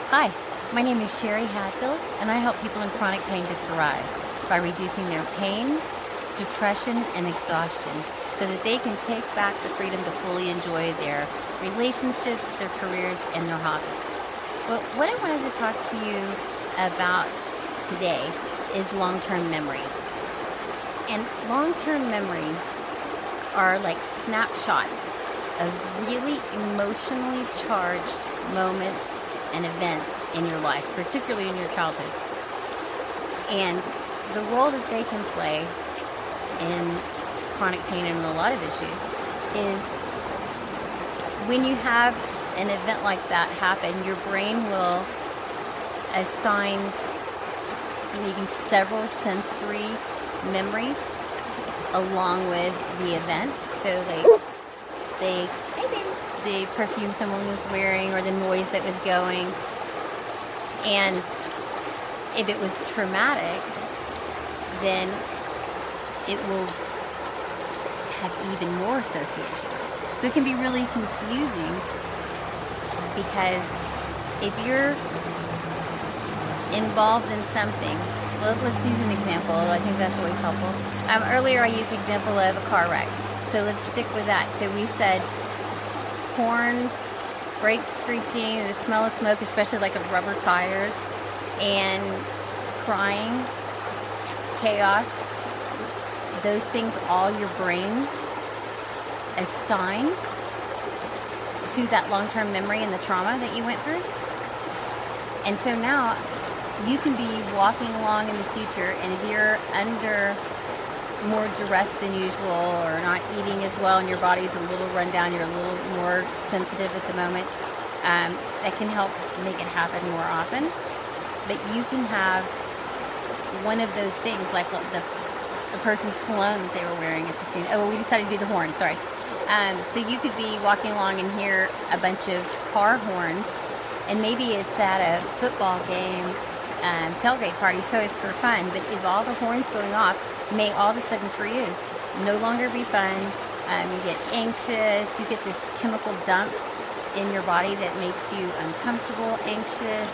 Hi, my name is Sheri Hadfield, and I help people in chronic pain to thrive by reducing their pain, depression, and exhaustion so that they can take back the freedom to fully enjoy their relationships, their careers, and their hobbies. Well, what I wanted to talk to you about today is long-term memories. And long-term memories are like snapshots of really emotionally charged moments and events in your life, particularly in your childhood. And the role that they can play in chronic pain and a lot of issues is when you have an event like that happen, your brain will assign maybe several sensory memories along with the event. So the perfume someone was wearing or the noise that was going. And if it was traumatic, then it will have even more associations. So it can be really confusing because if you're involved in something, well, let's use an example. I think that's always helpful. Earlier I used the example of a car wreck. So let's stick with that. So we said horns, brakes screeching, the smell of smoke, especially like of rubber tires, and crying, chaos. Those things all your brain assigned to that long-term memory and the trauma that you went through. And so now you can be walking along in the future, and if you're under more duress than usual or not eating as well and your body's a little run down, you're a little more sensitive at the moment, that can help make it happen more often. But you can have one of those things, like the person's cologne that they were wearing at the scene. Oh, we decided to do the horn, sorry. So you could be walking along and hear a bunch of car horns, and maybe it's at a football game, tailgate party, so it's for fun. But if all the horns going off may all of a sudden for you no longer be fun, you get anxious, you get this chemical dump in your body that makes you uncomfortable, anxious,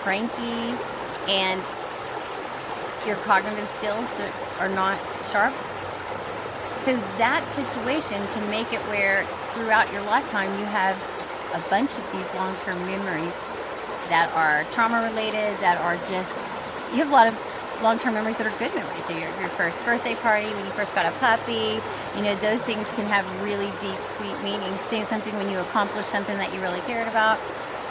cranky, and your cognitive skills are not sharp. So that situation can make it where throughout your lifetime you have a bunch of these long-term memories that are trauma related, that are just, you have a lot of long-term memories that are good memories. So your first birthday party, when you first got a puppy, those things can have really deep, sweet meanings. Something when you accomplished something that you really cared about.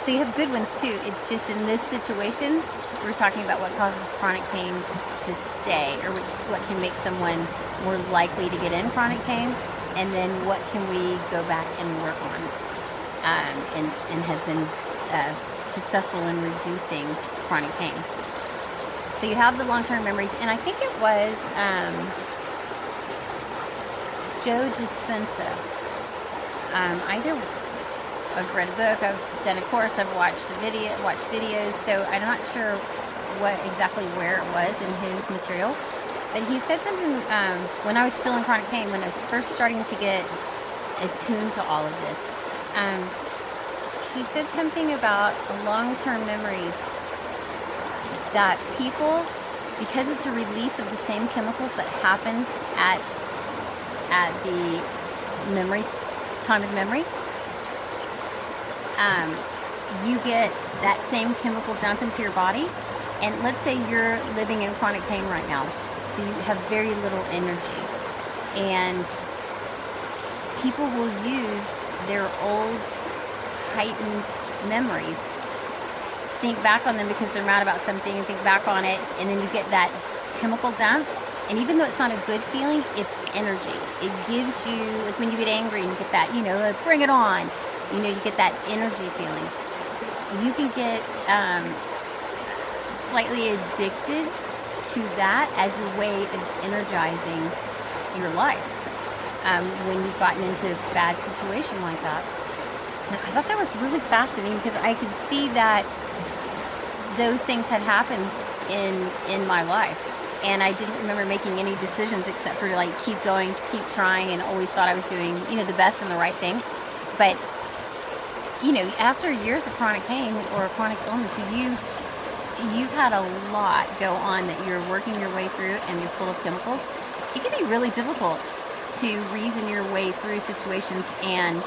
So you have good ones too. It's just in this situation, we're talking about what causes chronic pain to stay, or what can make someone more likely to get in chronic pain, and then what can we go back and work on, and has been successful in reducing chronic pain. So you have the long-term memories, and I think it was Joe Dispenza. I've read a book, I've done a course, I've watched videos, so I'm not sure exactly where it was in his material. But he said something when I was still in chronic pain, when I was first starting to get attuned to all of this. He said something about long-term memories that people, because it's a release of the same chemicals that happens at the time of memory, you get that same chemical dump into your body. And let's say you're living in chronic pain right now, so you have very little energy, and people will use their old heightened memories, think back on them because they're mad about something, and think back on it, and then you get that chemical dump. And even though it's not a good feeling, it's energy. It gives you, like when you get angry and you get that, bring it on, you get that energy feeling. You can get slightly addicted to that as a way of energizing your life when you've gotten into a bad situation like that. And I thought that was really fascinating because I could see that those things had happened in my life, and I didn't remember making any decisions except for to keep going, keep trying, and always thought I was doing the best and the right thing. But after years of chronic pain or chronic illness, you've had a lot go on that you're working your way through, and you're full of chemicals. It can be really difficult to reason your way through situations, and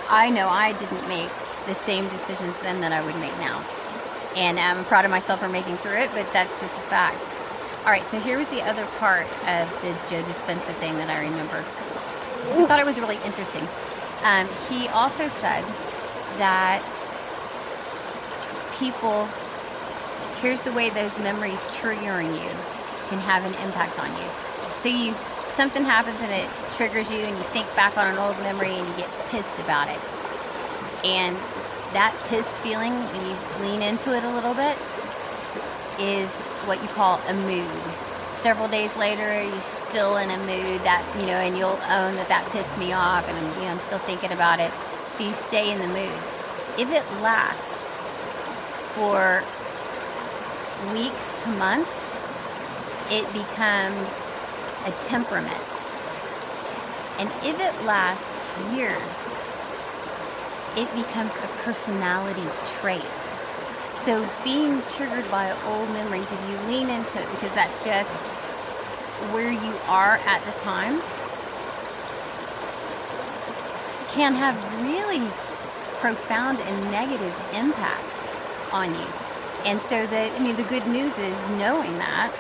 I know I didn't make the same decisions then that I would make now. And I'm proud of myself for making through it, but that's just a fact. All right, so here was the other part of the Joe Dispenza thing that I remember. I thought it was really interesting. He also said that people, here's the way those memories triggering you can have an impact on you. So something happens and it triggers you, and you think back on an old memory and you get pissed about it. And that pissed feeling, when you lean into it a little bit, is what you call a mood. Several days later, you're still in a mood that, and you'll own that pissed me off, and I'm still thinking about it. So you stay in the mood. If it lasts for weeks to months, it becomes a temperament. And if it lasts years, it becomes a personality trait. So being triggered by old memories, if you lean into it, because that's just where you are at the time, can have really profound and negative impacts on you. And so the good news is, knowing that,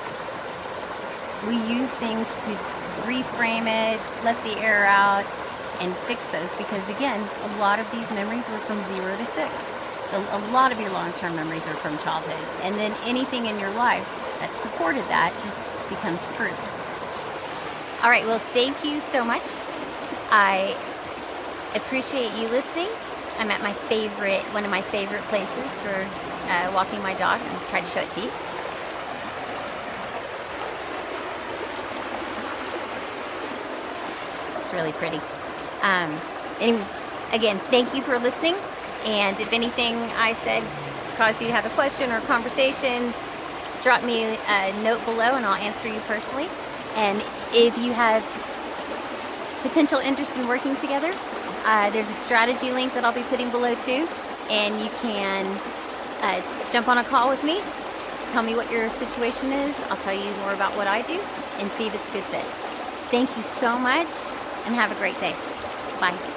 we use things to reframe it, let the air out, and fix those. Because again, a lot of these memories were from 0 to 6. A lot of your long-term memories are from childhood. And then anything in your life that supported that just becomes proof. All right, well, thank you so much. I appreciate you listening. I'm at one of my favorite places for walking my dog, and try to show it to you. It's really pretty. Anyway, again, thank you for listening. And if anything I said caused you to have a question or conversation, drop me a note below and I'll answer you personally. And if you have potential interest in working together, there's a strategy link that I'll be putting below too. And you can jump on a call with me, tell me what your situation is. I'll tell you more about what I do and see if it's a good fit. Thank you so much, and have a great day. Bye.